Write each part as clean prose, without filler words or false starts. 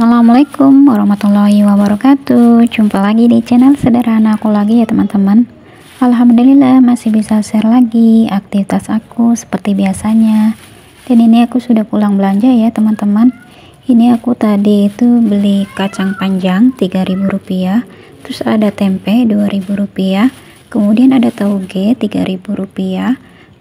Assalamualaikum warahmatullahi wabarakatuh. Jumpa lagi di channel sederhana aku lagi ya teman-teman. Alhamdulillah masih bisa share lagi aktivitas aku seperti biasanya. Dan ini aku sudah pulang belanja ya teman-teman. Ini aku tadi itu beli kacang panjang Rp3.000, terus ada tempe Rp2.000, kemudian ada tauge Rp3.000,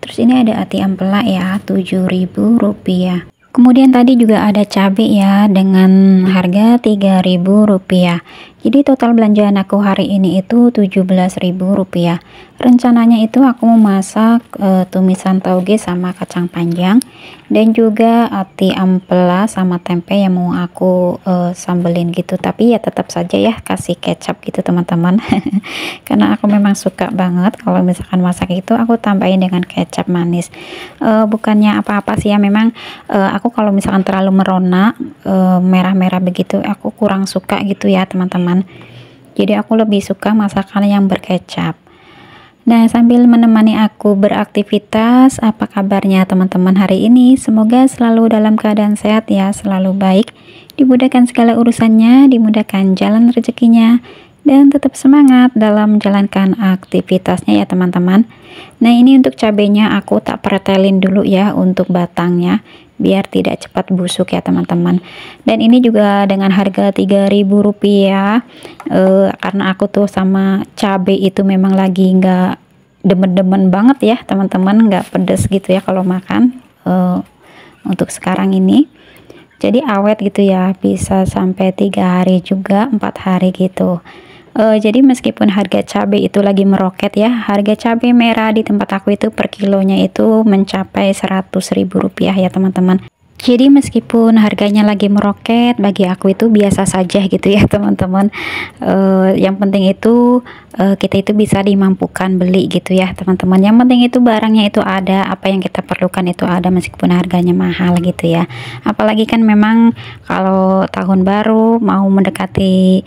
terus ini ada ati ampela ya Rp7.000. Kemudian tadi juga ada cabai ya dengan harga Rp3.000. Jadi total belanjaan aku hari ini itu Rp17.000. Rencananya itu aku mau masak tumisan tauge sama kacang panjang dan juga ati ampela sama tempe yang mau aku sambelin gitu. Tapi ya tetap saja ya kasih kecap gitu teman-teman. Karena aku memang suka banget kalau misalkan masak itu aku tambahin dengan kecap manis. Bukannya apa-apa sih ya, memang aku kalau misalkan terlalu merona merah-merah begitu aku kurang suka gitu ya teman-teman. Jadi aku lebih suka masakan yang berkecap. Nah, sambil menemani aku beraktivitas, apa kabarnya teman-teman hari ini? Semoga selalu dalam keadaan sehat ya, selalu baik, dimudahkan segala urusannya, dimudahkan jalan rezekinya, dan tetap semangat dalam menjalankan aktivitasnya ya teman-teman. Nah, ini untuk cabenya aku tak pretelin dulu ya untuk batangnya biar tidak cepat busuk ya teman-teman. Dan ini juga dengan harga Rp3.000 karena aku tuh sama cabai itu memang lagi nggak demen-demen banget ya teman-teman, nggak pedes gitu ya kalau makan untuk sekarang ini. Jadi awet gitu ya, bisa sampai 3 hari juga 4 hari gitu. Jadi meskipun harga cabai itu lagi meroket ya, harga cabai merah di tempat aku itu per kilonya itu mencapai Rp100.000 ya teman-teman. Jadi meskipun harganya lagi meroket, bagi aku itu biasa saja gitu ya teman-teman. Yang penting itu kita itu bisa dimampukan beli gitu ya teman-teman. Yang penting itu barangnya itu ada, apa yang kita perlukan itu ada meskipun harganya mahal gitu ya. Apalagi kan memang kalau tahun baru mau mendekati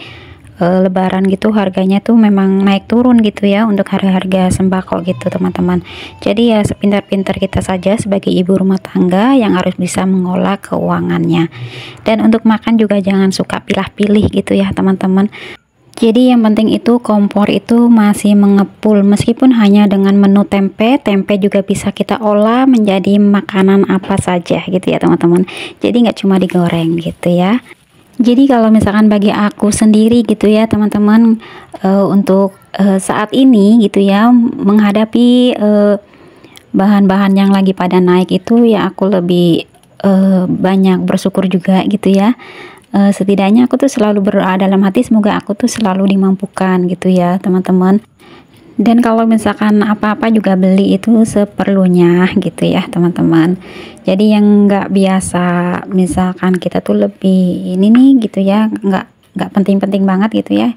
lebaran gitu, harganya tuh memang naik turun gitu ya untuk harga-harga sembako gitu teman-teman. Jadi ya sepintar-pintar kita saja sebagai ibu rumah tangga yang harus bisa mengolah keuangannya. Dan untuk makan juga jangan suka pilih-pilih gitu ya teman-teman. Jadi yang penting itu kompor itu masih mengepul, meskipun hanya dengan menu tempe juga bisa kita olah menjadi makanan apa saja gitu ya teman-teman. Jadi nggak cuma digoreng gitu ya. Jadi kalau misalkan bagi aku sendiri gitu ya teman-teman, untuk saat ini gitu ya menghadapi bahan-bahan yang lagi pada naik itu ya aku lebih banyak bersyukur juga gitu ya. Setidaknya aku tuh selalu berdoa dalam hati semoga aku tuh selalu dimampukan gitu ya teman-teman. Dan kalau misalkan apa-apa juga beli itu seperlunya gitu ya teman-teman. Jadi yang nggak biasa misalkan kita tuh lebih ini nih gitu ya, nggak penting-penting banget gitu ya,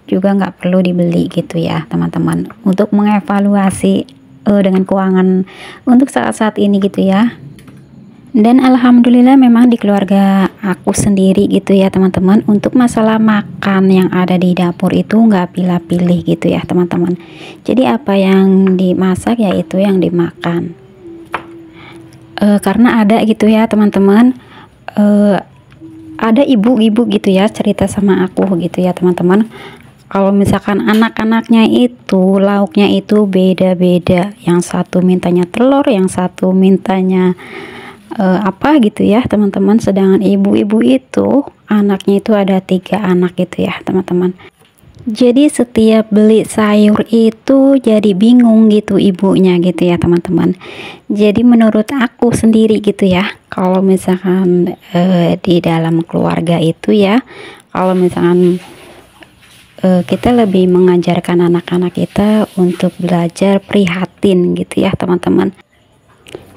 juga nggak perlu dibeli gitu ya teman-teman. Untuk mengevaluasi dengan keuangan untuk saat-saat ini gitu ya. Dan alhamdulillah memang di keluarga aku sendiri gitu ya teman-teman, untuk masalah makan yang ada di dapur itu nggak pilih-pilih gitu ya teman-teman. Jadi apa yang dimasak ya itu yang dimakan. Karena ada gitu ya teman-teman, ada ibu-ibu gitu ya cerita sama aku gitu ya teman-teman, kalau misalkan anak-anaknya itu lauknya itu beda-beda, yang satu mintanya telur, yang satu mintanya apa gitu ya teman-teman, sedangkan ibu-ibu itu anaknya itu ada 3 anak gitu ya teman-teman. Jadi setiap beli sayur itu jadi bingung gitu ibunya gitu ya teman-teman. Jadi menurut aku sendiri gitu ya, kalau misalkan di dalam keluarga itu ya, kalau misalkan kita lebih mengajarkan anak-anak kita untuk belajar prihatin gitu ya teman-teman.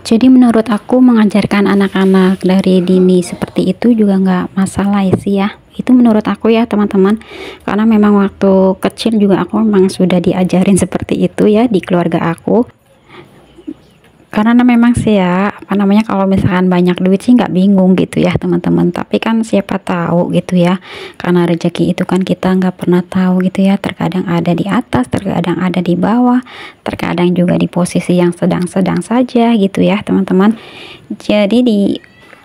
Jadi menurut aku mengajarkan anak-anak dari dini seperti itu juga nggak masalah sih ya. Itu menurut aku ya teman-teman. Karena memang waktu kecil juga aku memang sudah diajarin seperti itu ya di keluarga aku. Karena memang sih ya, apa namanya, kalau misalkan banyak duit sih nggak bingung gitu ya teman-teman. Tapi kan siapa tahu gitu ya, karena rezeki itu kan kita nggak pernah tahu gitu ya. Terkadang ada di atas, terkadang ada di bawah, terkadang juga di posisi yang sedang-sedang saja gitu ya teman-teman. Jadi di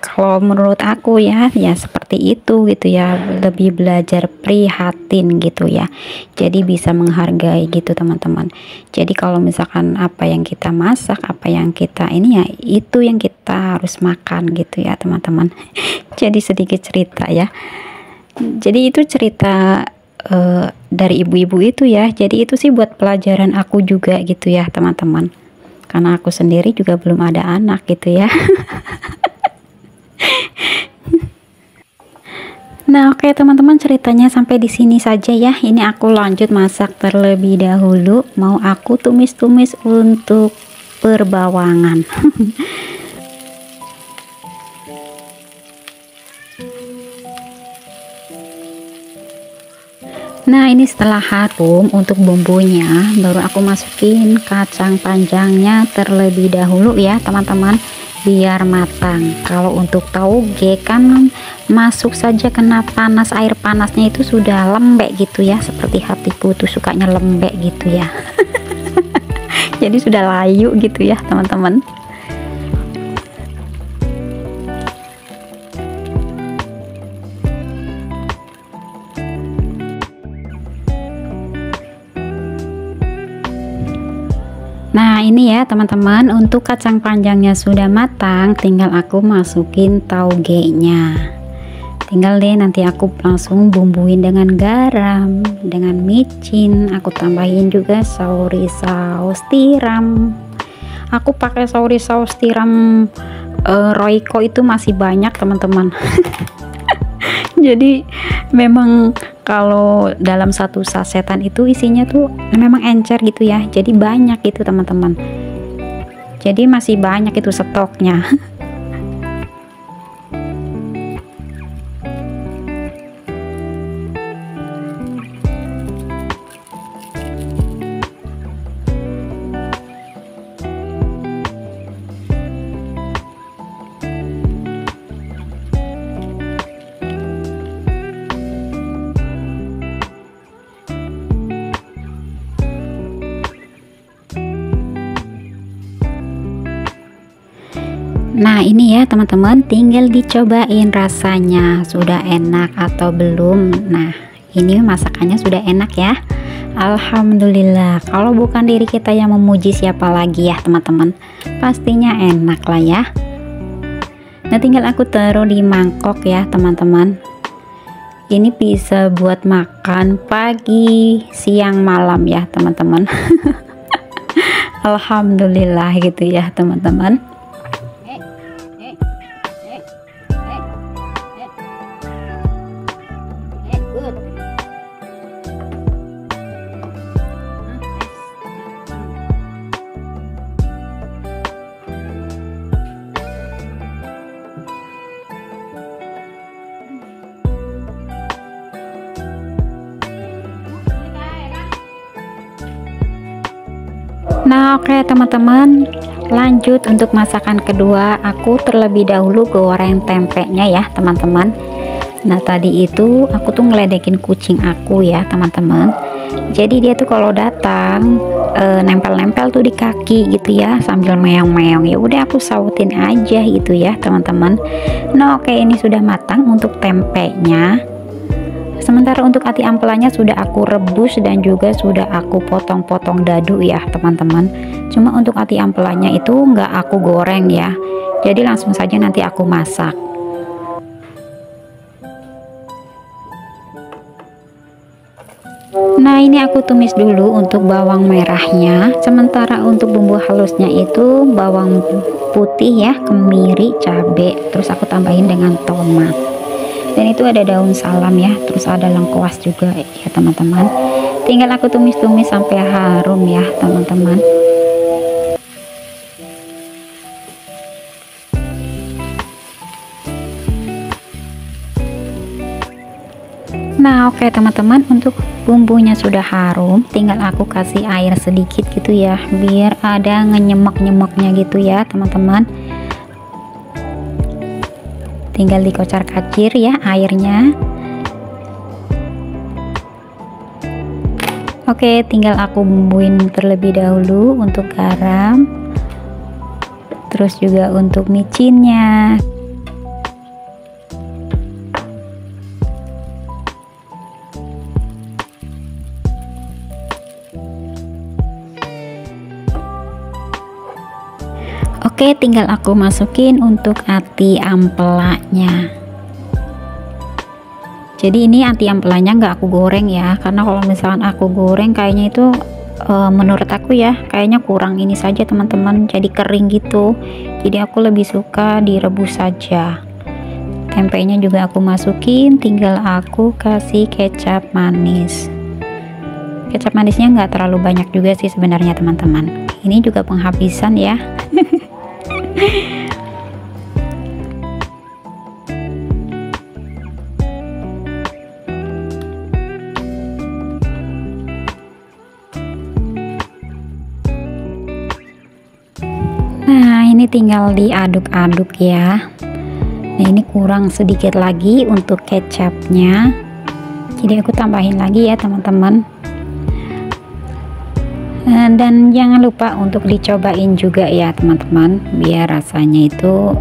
Kalau menurut aku ya seperti itu gitu ya, lebih belajar prihatin gitu ya, jadi bisa menghargai gitu teman-teman. Jadi kalau misalkan apa yang kita masak, apa yang kita ini ya, itu yang kita harus makan gitu ya teman-teman. Jadi sedikit cerita ya, jadi itu cerita dari ibu-ibu itu ya, jadi itu sih buat pelajaran aku juga gitu ya teman-teman, karena aku sendiri juga belum ada anak gitu ya. Nah, oke teman-teman, ceritanya sampai di sini saja ya. Ini aku lanjut masak terlebih dahulu. Mau aku tumis-tumis untuk perbawangan. Nah, ini setelah harum untuk bumbunya, baru aku masukin kacang panjangnya terlebih dahulu ya teman-teman, biar matang. Kalau untuk tauge kan masuk saja kena panas, air panasnya itu sudah lembek gitu ya, seperti hatiku tuh sukanya lembek gitu ya. Jadi sudah layu gitu ya teman-teman. Nah ini ya teman-teman, untuk kacang panjangnya sudah matang, tinggal aku masukin taugenya. Tinggal deh nanti aku langsung bumbuin dengan garam, dengan micin, aku tambahin juga sauri saus tiram. Aku pakai sauri saus tiram Royco itu masih banyak teman-teman. Jadi memang kalau dalam satu sasetan itu isinya tuh memang encer gitu ya, jadi banyak gitu teman-teman, jadi masih banyak itu stoknya. Nah ini ya teman-teman, tinggal dicobain rasanya sudah enak atau belum. Nah ini masakannya sudah enak ya, alhamdulillah. Kalau bukan diri kita yang memuji, siapa lagi ya teman-teman, pastinya enak lah ya. Nah tinggal aku taruh di mangkok ya teman-teman. Ini bisa buat makan pagi, siang, malam ya teman-teman. Alhamdulillah gitu ya teman-teman. Nah oke teman-teman, lanjut untuk masakan kedua. Aku terlebih dahulu goreng tempenya ya teman-teman. Nah tadi itu aku tuh ngeledekin kucing aku ya teman-teman. Jadi dia tuh kalau datang nempel-nempel tuh di kaki gitu ya, sambil meong-meong. Ya udah aku sautin aja gitu ya teman-teman. Nah oke, ini sudah matang untuk tempenya. Sementara untuk ati ampelannya sudah aku rebus dan juga sudah aku potong-potong dadu ya teman-teman. Cuma untuk ati ampelannya itu nggak aku goreng ya, jadi langsung saja nanti aku masak. Nah ini aku tumis dulu untuk bawang merahnya. Sementara untuk bumbu halusnya itu bawang putih ya, kemiri, cabai, terus aku tambahin dengan tomat. Dan itu ada daun salam ya, terus ada lengkuas juga ya teman-teman. Tinggal aku tumis-tumis sampai harum ya teman-teman. Nah oke teman-teman, untuk bumbunya sudah harum, tinggal aku kasih air sedikit gitu ya, biar ada ngenyemek-nyemeknya gitu ya teman-teman. Tinggal dikocar-kacir ya airnya. Oke, tinggal aku bumbuin terlebih dahulu untuk garam, terus juga untuk micinnya. Oke, tinggal aku masukin untuk ati ampelanya. Jadi ini ati ampelanya nggak aku goreng ya, karena kalau misalkan aku goreng kayaknya itu menurut aku ya kayaknya kurang ini saja teman-teman, jadi kering gitu. Jadi aku lebih suka direbus saja. Tempenya juga aku masukin, tinggal aku kasih kecap manis. Kecap manisnya nggak terlalu banyak juga sih sebenarnya teman-teman, ini juga penghabisan ya. Nah, ini tinggal diaduk-aduk ya. Nah, ini kurang sedikit lagi untuk kecapnya, jadi aku tambahin lagi ya teman-teman. Dan jangan lupa untuk dicobain juga ya teman-teman, biar rasanya itu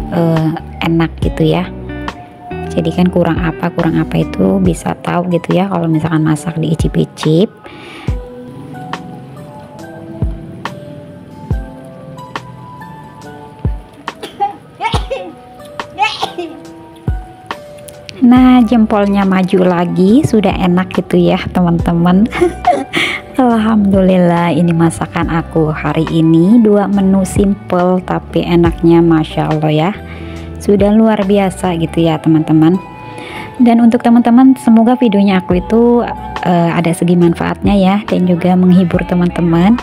enak gitu ya. Jadi kan kurang apa itu bisa tahu gitu ya kalau misalkan masak diicip-icip. Nah, jempolnya maju lagi, sudah enak gitu ya teman-teman. Alhamdulillah, ini masakan aku hari ini, 2 menu simple tapi enaknya Masya Allah ya, sudah luar biasa gitu ya teman-teman. Dan untuk teman-teman, semoga videonya aku itu ada segi manfaatnya ya, dan juga menghibur teman-teman.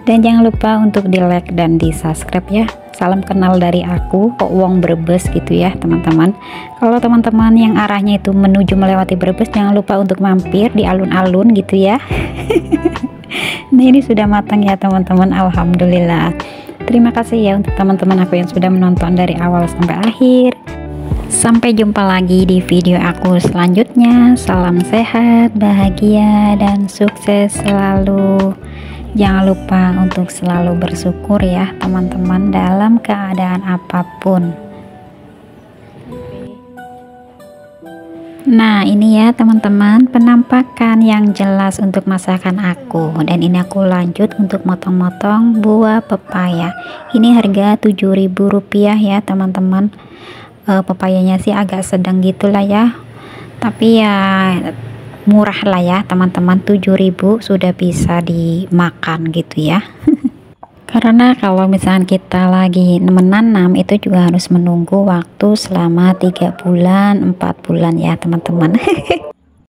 Dan jangan lupa untuk di like dan di subscribe ya. Salam kenal dari aku, Kok Wong Brebes gitu ya teman-teman. Kalau teman-teman yang arahnya itu menuju melewati Brebes, jangan lupa untuk mampir di alun-alun gitu ya. Nah, ini sudah matang ya teman-teman, alhamdulillah. Terima kasih ya untuk teman-teman aku yang sudah menonton dari awal sampai akhir. Sampai jumpa lagi di video aku selanjutnya. Salam sehat, bahagia, dan sukses selalu. Jangan lupa untuk selalu bersyukur ya teman-teman dalam keadaan apapun. Nah, ini ya teman-teman penampakan yang jelas untuk masakan aku. Dan ini aku lanjut untuk motong-motong buah pepaya. Ini harga Rp7.000 ya teman-teman. Pepayanya sih agak sedang gitulah ya, tapi ya murah lah ya teman-teman, 7.000 sudah bisa dimakan gitu ya. Karena kalau misalnya kita lagi menanam itu juga harus menunggu waktu selama 3 bulan 4 bulan ya teman-teman.